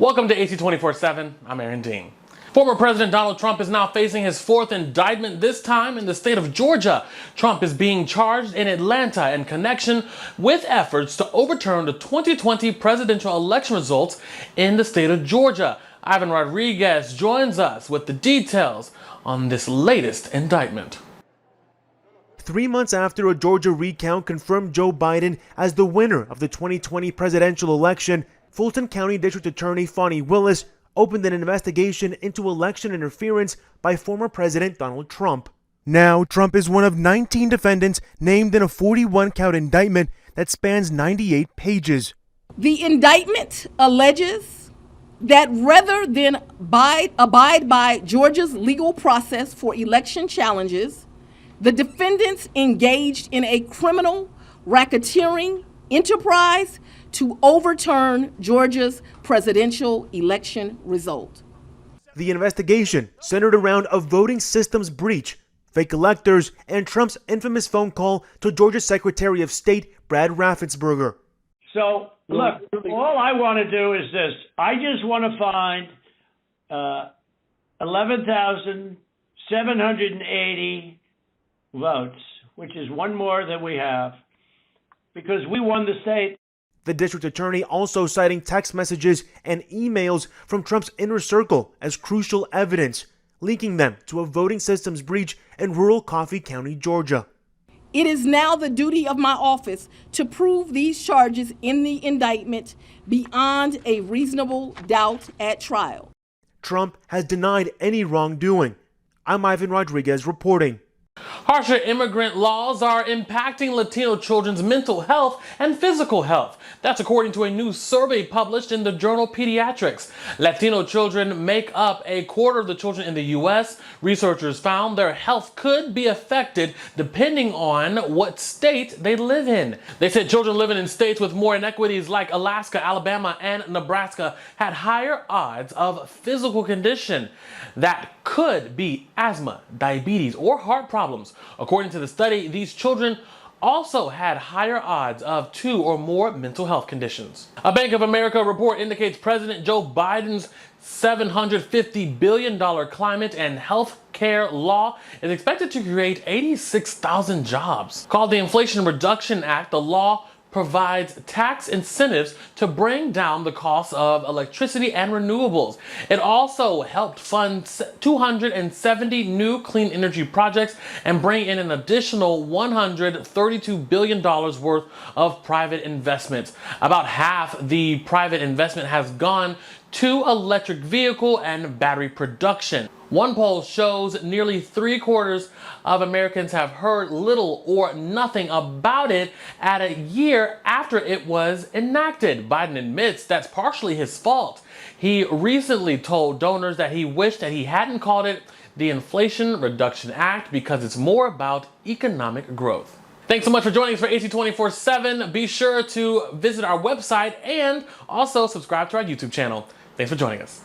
Welcome to AC 24/7. I'm Aaron Dean. Former President Donald Trump is now facing his fourth indictment, this time in the state of Georgia. Trump is being charged in Atlanta in connection with efforts to overturn the 2020 presidential election results in the state of Georgia. Ivan Rodriguez joins us with the details on this latest indictment. 3 months after a Georgia recount confirmed Joe Biden as the winner of the 2020 presidential election, Fulton County District Attorney Fani Willis opened an investigation into election interference by former President Donald Trump. Now, Trump is one of 19 defendants named in a 41-count indictment that spans 98 pages. The indictment alleges that rather than abide by Georgia's legal process for election challenges, the defendants engaged in a criminal racketeering enterprise to overturn Georgia's presidential election result. The investigation centered around a voting systems breach, fake electors, and Trump's infamous phone call to Georgia Secretary of State Brad Raffensperger. So, look, all I want to do is this. I just want to find 11,780 votes, which is one more than we have, because we won the state. The district attorney also citing text messages and emails from Trump's inner circle as crucial evidence, linking them to a voting systems breach in rural Coffee County, Georgia. It is now the duty of my office to prove these charges in the indictment beyond a reasonable doubt at trial. Trump has denied any wrongdoing. I'm Ivan Rodriguez reporting. Harsher immigrant laws are impacting Latino children's mental health and physical health. That's according to a new survey published in the journal Pediatrics. Latino children make up a quarter of the children in the U.S. Researchers found their health could be affected depending on what state they live in. They said children living in states with more inequities like Alaska, Alabama, and Nebraska had higher odds of physical condition that could be asthma, diabetes, or heart problems. According to the study, these children also had higher odds of 2 or more mental health conditions. A Bank of America report indicates President Joe Biden's $750 billion climate and health care law is expected to create 86,000 jobs. Called the Inflation Reduction Act, the law provides tax incentives to bring down the cost of electricity and renewables. It also helped fund 270 new clean energy projects and bring in an additional $132 billion worth of private investments. About half the private investment has gone to electric vehicle and battery production. One poll shows nearly 3/4 of Americans have heard little or nothing about it at a year after it was enacted. Biden admits that's partially his fault. He recently told donors that he wished that he hadn't called it the Inflation Reduction Act because it's more about economic growth. Thanks so much for joining us for AC 24/7. Be sure to visit our website and also subscribe to our YouTube channel. Thanks for joining us.